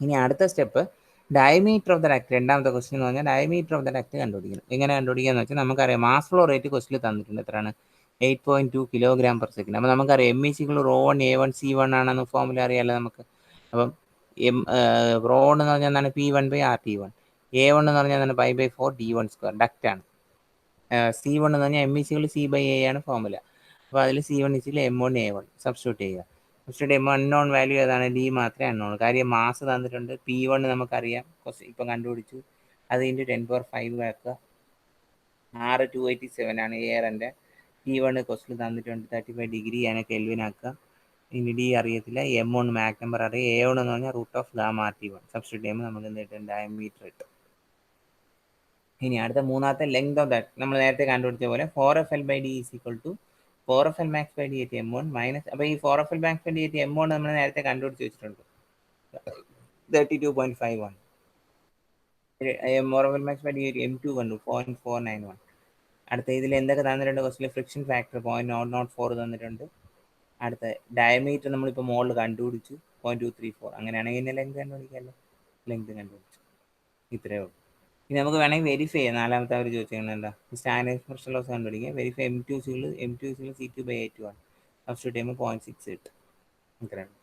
ഇനി അടുത്ത step diameter of the duct. രണ്ടാമത്തെ ക്വസ്റ്റ്യൻ എന്ന് പറഞ്ഞാൽ ഡയമീറ്റർ ഓഫ് ദ ഡക്ട് കണ്ടുപിടിക്കണം. എങ്ങനെ കണ്ടുപിടിക്കാന്ന് വെച്ചാൽ നമുക്കറിയാം മാസ് ഫ്ലോ റേറ്റ് ക്വസ്റ്റിൽ തന്നിട്ടുണ്ട്. എത്രയാണ്? 8.2 കിലോഗ്രാം പെർ സെക്കൻഡ്. അപ്പോൾ നമുക്കറിയാം M ρ1 A1 C1 ആണെന്ന് ഫോർമുല അറിയാമല്ലോ നമുക്ക്. അപ്പം ρ1 എന്ന് പറഞ്ഞാൽ എന്താണ്? P1 by RT1. A1 എന്ന് പറഞ്ഞാൽ എന്താണ്? π/4 D1 സ്ക്വയർ, ഡക്റ്റ് ആണ്. C1 എന്ന് പറഞ്ഞാൽ M C ബൈ A ആണ് ഫോർമുല. അപ്പോൾ അതിൽ C1 M1 A1 സബ്സ്റ്റിറ്റ്യൂട്ട് ചെയ്യുക. അൺനോൺ വാല്യൂ ഏതാണ്? ഡി മാത്രമേ അൺനോൺ. കാര്യം മാസ് തന്നിട്ടുണ്ട്. P1 നമുക്കറിയാം, ഇപ്പം കണ്ടുപിടിച്ചു. അത് കഴിഞ്ഞ് 10⁵ ആക്കുക. R 287 ആണ് എയറിൻ്റെ. T1 ക്വസ്റ്റിൽ തന്നിട്ടുണ്ട് 35 ഡിഗ്രി, അതിനെ കെൽവിൻ ആക്കുക. ഇനി ഡി അറിയത്തില്ല. M1 മാക് നമ്പർ അറിയാം. A1 എന്ന് പറഞ്ഞാൽ √γ/T1 സബ്സ്റ്റിറ്റ്യൂട്ട് ചെയ്യുമ്പോൾ നമുക്ക് എന്ത് കിട്ടും? ഡയമീറ്റർ കിട്ടും. ഇനി അടുത്ത മൂന്നാമത്തെ ലെങ്ത് ഓഫ് ദാറ്റ് നമ്മൾ നേരത്തെ കണ്ടുപിടിച്ച പോലെ 4FL/d = 4FL max/d at M1 minus. അപ്പോൾ ഈ 4FL max/d at M1 നമ്മൾ നേരത്തെ കണ്ടുപിടിച്ച് വെച്ചിട്ടുണ്ട്, 32.51. 4FL max/d at M2 കണ്ടു 0.491. അടുത്ത ഇതിൽ എന്തൊക്കെ തന്നിട്ടുണ്ട്? ക്വസ്റ്റിൽ ഫ്രിക്ഷൻ ഫാക്ടർ 0.004 തന്നിട്ടുണ്ട്. അടുത്ത ഡയമീറ്റർ നമ്മളിപ്പോൾ മോളിൽ കണ്ടുപിടിച്ചു 0.234. അങ്ങനെയാണെങ്കിൽ ഇതിൻ്റെ ലെങ്ത് കണ്ടുപിടിക്കാമല്ലോ. ലെങ്ത് കണ്ടുപിടിച്ചു. ഇത്രയേ ഉള്ളൂ. ഇനി നമുക്ക് വേണമെങ്കിൽ വെരിഫൈ ചെയ്യാം. നാലാമത്തെ അവർ ചോദിച്ചിരിക്കുന്നത് എന്താ? സ്റ്റാഗ്നേഷൻ പ്രഷർ ലോസ് കണ്ടുപിടിക്കുക. Verify M2 C2 by A2 ആണ്. സബ്സ്റ്റിറ്റ്യൂട്ട് ചെയ്യുമ്പോൾ 0.6 കിട്ടും. ഇത്രയാണ്.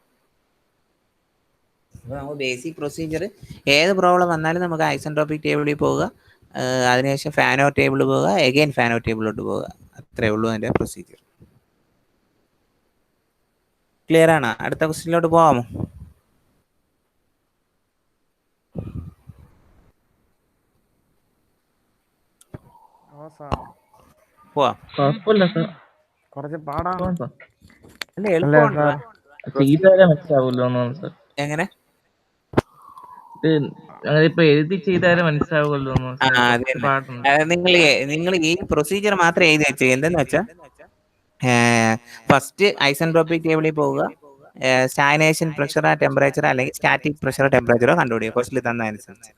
അപ്പോൾ നമുക്ക് ബേസിക് പ്രൊസീജിയർ ഏത് പ്രോബ്ലം വന്നാലും നമുക്ക് ഐസെൻട്രോപിക് ടേബിളിൽ പോവുക, അതിനുശേഷം ഫാനോ ടേബിളിൽ പോവുക, എഗെയിൻ ഫാനോ ടേബിളിലോട്ട് പോവുക. അത്രേ ഉള്ളൂ അതിൻ്റെ പ്രൊസീജിയർ. ക്ലിയർ ആണ്? അടുത്ത ക്വസ്റ്റ്യനിലോട്ട് പോകാമോ? പോവാം. കുറച്ച് പാടാണ്. അല്ല എളുപ്പമാണ്. മനസ്സിലാവുമല്ലോ. എങ്ങനെ ഇപ്പൊ എഴുതി ചെയ്താലേ മനസ്സിലാവുമല്ലോ. നിങ്ങൾ ഈ പ്രൊസീജിയർ മാത്രം എഴുതി വെച്ചു. എന്തെന്ന് വെച്ചാൽ ഫസ്റ്റ് ഐസെൻട്രോപിക് ടേബിളിൽ പോവുക, സ്റ്റാഗ്നേഷൻ പ്രഷർ ടെമ്പറേച്ചർ അല്ലെങ്കിൽ സ്റ്റാറ്റിക് പ്രഷർ ടെമ്പറേച്ചറോ കണ്ടുപിടിക്കുക ക്വസ്റ്റിൽ തന്നതനുസരിച്ച്.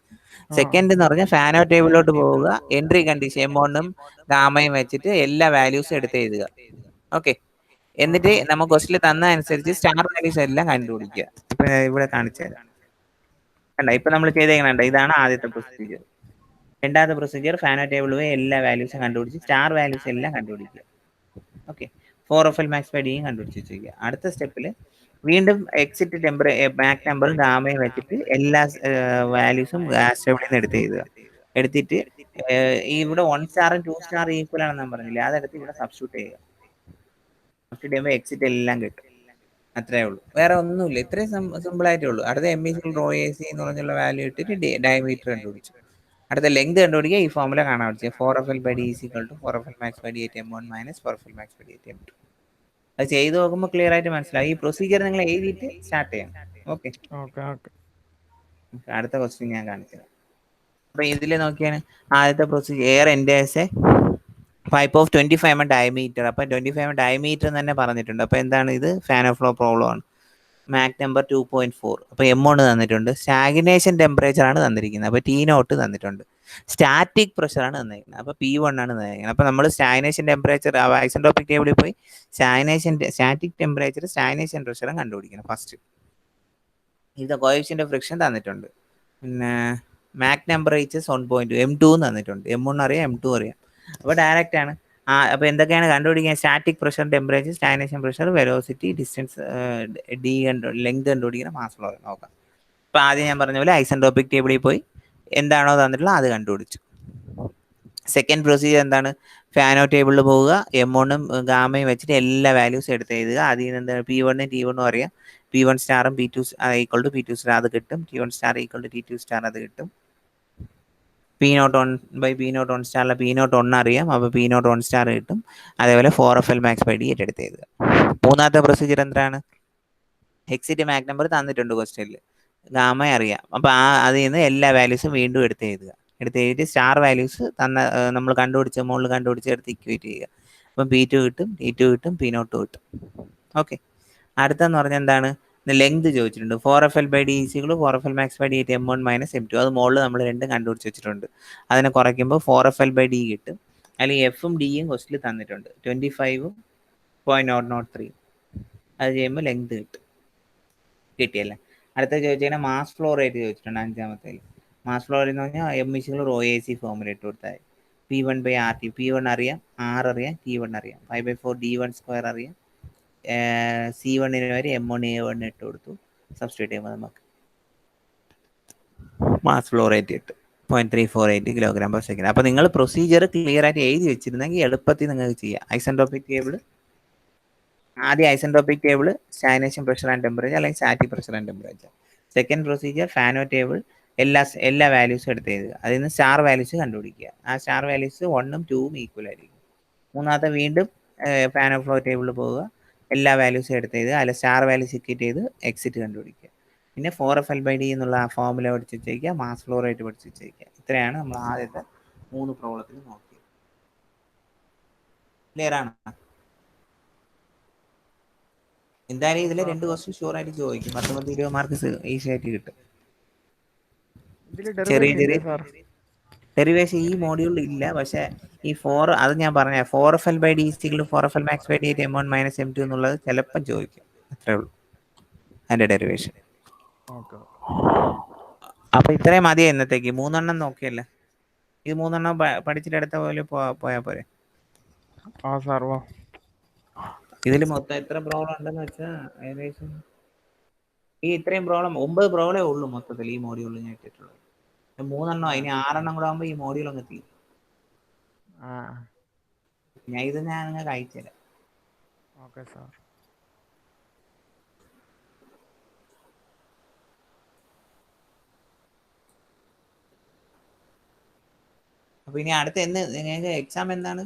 സെക്കൻഡ് എന്ന് പറഞ്ഞാൽ ഫാനോ ടേബിളിലോട്ട് പോവുക, എൻട്രി കണ്ടീഷൻ M1ഉം ഗാമയും വെച്ചിട്ട് എല്ലാ വാല്യൂസും എടുത്ത് എഴുതുക. ഓക്കെ, എന്നിട്ട് നമുക്ക് ക്വസ്റ്റിൽ തന്ന അനുസരിച്ച് സ്റ്റാർ വാല്യൂസ് എല്ലാം കണ്ടുപിടിക്കുക. ഇപ്പൊ ഇവിടെ കാണിച്ചു തരാം. കണ്ട, ഇപ്പൊ നമ്മൾ ചെയ്തേക്കണ ഇതാണ് ആദ്യത്തെ പ്രൊസീജിയർ. രണ്ടാമത്തെ പ്രൊസീജിയർ ഫാനോ ടേബിൾ പോയി എല്ലാ വാല്യൂസും കണ്ടുപിടിച്ച് സ്റ്റാർ വാല്യൂസ് എല്ലാം കണ്ടുപിടിക്കുക. ഓക്കെ, 4FL max/d കണ്ടുപിടിച്ച് വെച്ചിരിക്കുക. അടുത്ത സ്റ്റെപ്പിൽ വീണ്ടും എക്സിറ്റ് മാക് നമ്പറും ഗാമയും വെച്ചിട്ട് എല്ലാ വാല്യൂസും ഗ്യാസ് ടേബിളിൽ നിന്ന് എടുത്ത് എഴുതുക. എടുത്തിട്ട് ഇവിടെ 1 സ്റ്റാറും 2 സ്റ്റാർ ഈക്വൽ ആണെന്ന് ഞാൻ പറഞ്ഞില്ലേ, അതെടുത്ത് ഇവിടെ സബ്സ്റ്റിറ്റ്യൂട്ട് ചെയ്യുക. സബ്സ്റ്റിറ്റ്യൂട്ട് ചെയ്യുമ്പോൾ എക്സിറ്റ് എല്ലാം കിട്ടും. അത്രേ ഉള്ളൂ, വേറെ ഒന്നുമില്ല. ഇത്രയും സിമ്പിൾ ആയിട്ടേ ഉള്ളൂ. അടുത്ത M ρAC എന്ന് പറഞ്ഞുള്ള വാല്യൂ ഇട്ടിട്ട് ഡയമീറ്റർ കണ്ടുപിടിച്ചു. അടുത്ത ലെങ്ത് കണ്ടുപിടിക്കുക. ഈ ഫോർമുല കാണാൻ പഠിച്ചത് 4FL/d = 4FL max/d at M1 - 4FL max/d at M2. അത് ചെയ്ത് നോക്കുമ്പോൾ ക്ലിയർ ആയിട്ട് മനസ്സിലാവും. ഈ പ്രൊസീജിയർ നിങ്ങൾ എഴുതിയിട്ട് സ്റ്റാർട്ട് ചെയ്യണം. ഓക്കെ, അടുത്ത ക്വസ്റ്റ്യൻ ഞാൻ കാണിച്ചത്. അപ്പൊ ഇതിൽ നോക്കിയാണ് ആദ്യത്തെ procedure. Air enters A pipe off 25 mm diameter. അപ്പം 25 mm ഡയമീറ്റർ തന്നെ പറഞ്ഞിട്ടുണ്ട്. അപ്പോൾ എന്താണ് ഇത്? ഫാൻ ഓഫ് ഫ്ലോ പ്രോബ്ലം ആണ്. Mach number 2.4. അപ്പോൾ M1 തന്നിട്ടുണ്ട്. സ്റ്റാഗ്നേഷൻ ടെമ്പറേച്ചർ ആണ് തന്നിരിക്കുന്നത്. അപ്പോൾ T0 തന്നിട്ടുണ്ട്. സ്റ്റാറ്റിക് പ്രഷർ ആണ് തന്നിരിക്കുന്നത്. അപ്പോൾ P1 ആണ് തന്നിരിക്കുന്നത്. അപ്പോൾ നമ്മൾ സ്റ്റാഗ്നേഷൻ ടെമ്പറേച്ചർ ഐസെൻട്രോപിക് ടേബിളിൽ പോയി സ്റ്റാറ്റിക് ടെമ്പറേച്ചർ സ്റ്റാഗ്നേഷൻ പ്രഷറും കണ്ടുപിടിക്കണം ഫസ്റ്റ്. ഇത് കോഎഫിഷ്യന്റ് ഓഫ് ഫ്രിക്ഷൻ തന്നിട്ടുണ്ട്. പിന്നെ മാക് നമ്പർ റീച്ചസ് 1.2, M2 തന്നിട്ടുണ്ട്. M1 അറിയാം, M2 അറിയാം. അപ്പോൾ ഡയറക്റ്റ് ആണ്. അപ്പോൾ എന്തൊക്കെയാണ് കണ്ടുപിടിക്കുക? Static pressure, temperature, stagnation pressure, velocity, distance, length കണ്ടുപിടിക്കണം, മാസ് ഫ്ലോ നോക്കാം. അപ്പോൾ ആദ്യം ഞാൻ പറഞ്ഞ പോലെ ഐസെൻട്രോപിക് ടേബിളിൽ പോയി എന്താണോ തന്നിട്ടുള്ളത് അത് കണ്ടുപിടിച്ചു. സെക്കൻഡ് പ്രൊസീജിയർ എന്താണ്? ഫാനോ ടേബിളിൽ പോവുക, M1 ഗാമയും വെച്ചിട്ട് എല്ലാ വാല്യൂസും എടുത്ത് എഴുതുക. അതിൽ നിന്ന് എന്താണ് P1 T1 അറിയാം. P1 സ്റ്റാറും P2 equal to P2 star അത് കിട്ടും. T1 star equal to T2 star അത് കിട്ടും. P0 on by P0 on സ്റ്റാറിലെ P0 1 അറിയാം. അപ്പോൾ P0 1 സ്റ്റാർ കിട്ടും. അതേപോലെ 4FL മാക്സ് ബൈ D എടുത്ത് എഴുതുക. മൂന്നാമത്തെ പ്രൊസീജിയർ എന്താണ്? എക്സിറ്റ് മാക് നമ്പർ തന്നിട്ടുണ്ട് ക്വസ്റ്റ്യനിൽ, ഗാമ അറിയാം. അപ്പോൾ അതിൽ നിന്ന് എല്ലാ വാല്യൂസും വീണ്ടും എടുത്ത് എഴുതുക. എടുത്ത് എഴുതിയിട്ട് സ്റ്റാർ വാല്യൂസ് നമ്മൾ മുകളിൽ കണ്ടുപിടിച്ച് എടുത്ത് ഇക്വേറ്റ് ചെയ്യുക. അപ്പം P2 കിട്ടും, T2 കിട്ടും, P0 കിട്ടും. ഓക്കെ. അടുത്തെന്ന് പറഞ്ഞാൽ എന്താണ്? ലെങ്ത് ചോദിച്ചിട്ടുണ്ട്. 4FL by D equal 4FL max by D M1 minus M2. അത് മുകളിൽ നമ്മൾ രണ്ടും കണ്ടുപിടിച്ച് വെച്ചിട്ടുണ്ട്. അതിനെ കുറയ്ക്കുമ്പോൾ 4FL by D കിട്ടും. അല്ലെങ്കിൽ എഫും ഡിയും ക്വസ്റ്റിൽ തന്നിട്ടുണ്ട്. 25.003. അത് ചെയ്യുമ്പോൾ ലെങ്ത് കിട്ടും. കിട്ടിയല്ലേ? അടുത്ത ചോദിച്ചാൽ മാസ് ഫ്ലോ റേറ്റ് ചോദിച്ചിട്ടുണ്ട്. അഞ്ചാമത്തേൽ മാസ് ഫ്ലോ റേറ്റ് എന്ന് പറഞ്ഞാൽ M=ρAC ഫോമുല ഇട്ട് കൊടുത്താൽ P1 by RT. P1 അറിയാം, R അറിയാം, T1 അറിയാം. 5/4 D1 സ്ക്വയർ അറിയാം. C1 വരെ M1 A1 ഇട്ട് കൊടുത്തു. സബ്സ്റ്റിറ്റ്യൂട്ട് ചെയ്യുമ്പോൾ നമുക്ക് മാസ് ഫ്ലോ റേറ്റ് കിട്ടും 0.348 kg/s. അപ്പോൾ നിങ്ങൾ പ്രൊസീജിയർ ക്ലിയർ ആയിട്ട് എഴുതി വെച്ചിരുന്നെങ്കിൽ എളുപ്പത്തിൽ നിങ്ങൾക്ക് ചെയ്യാം. ഐസെൻട്രോപിക് ടേബിൾ ആദ്യം isentropic table stagnation pressure and temperature അല്ലെങ്കിൽ static pressure and temperature. Second procedure Fanno table എല്ലാ വാല്യൂസും എടുത്ത് എഴുതുക. അതിൽ നിന്ന് സ്റ്റാർ വാല്യൂസ് കണ്ടുപിടിക്കുക. ആ സ്റ്റാർ വാല്യൂസ് 1ഉം 2ഉം ഈക്വൽ ആയിരിക്കും. മൂന്നാമത്തെ വീണ്ടും ഫാനോ ഫ്ലോ ടേബിളിൽ പോവുക, എല്ലാ വാല്യൂസും എടുത്ത് എഴുതുക. അതിൽ സ്റ്റാർ വാല്യൂസ് ഇക്വേറ്റ് ചെയ്ത് എക്സിറ്റ് കണ്ടുപിടിക്കുക. പിന്നെ 4FL by D എന്നുള്ള ആ ഫോമുല പഠിച്ച് വെച്ചേക്കുക, മാസ് ഫ്ലോ റേറ്റ് പഠിച്ച് വെച്ചേക്കുക. ഇത്രയാണ് നമ്മൾ ആദ്യത്തെ 3 പ്രോബ്ലത്തിൽ നോക്കിയത്. ക്ലിയർ ആണ്? എന്തായാലും ഇതിൽ 2 ക്വസ്റ്റ്യൻ ഷുവർ ആയിട്ട് ചോദിക്കും. 10-20 മാർക്ക് ഈസി ആയിട്ട് കിട്ടും. ചെറിയ ഡെറിവേഷൻ ഈ മോഡ്യൂളിൽ ഇല്ല. പക്ഷെ ഈ 4 അത് ഞാൻ പറഞ്ഞ 4FL by D equal 4FL max by D M1 minus M2 എന്നുള്ളത് ചിലപ്പം ചോദിക്കും. അത്രേ ഉള്ളൂ അതിന്റെ ഡെറിവേഷൻ. അപ്പൊ ഇത്രയും മതിയോ ഇന്നത്തേക്ക്? 3 നോക്കിയല്ലേ? ഇത് 3 പഠിച്ചിട്ട് അടുത്ത പോലെ പോയാൽ പോരെ? ഇതിൽ മൊത്തം എത്ര പ്രോബ്ലം ഉണ്ടെന്ന് വെച്ചാൽ ഏകദേശം ഈ ഇത്രയും പ്രോബ്ലം 9 പ്രോബ്ലമേ ഉള്ളൂ മൊത്തത്തിൽ ഈ മോഡ്യൂളിൽ ഞാൻ ഇട്ടിട്ടുള്ളത്. 3 ഇനി 6 കൂടെ ആകുമ്പോൾ ഈ മോഡ്യൂൾ അങ്ങ് തീരും. ഞാൻ നിങ്ങൾക്ക് അയച്ചുതരാം. Okay sir. അപ്പൊ ഇനി അടുത്ത നിങ്ങൾക്ക് എക്സാം എന്താണ്?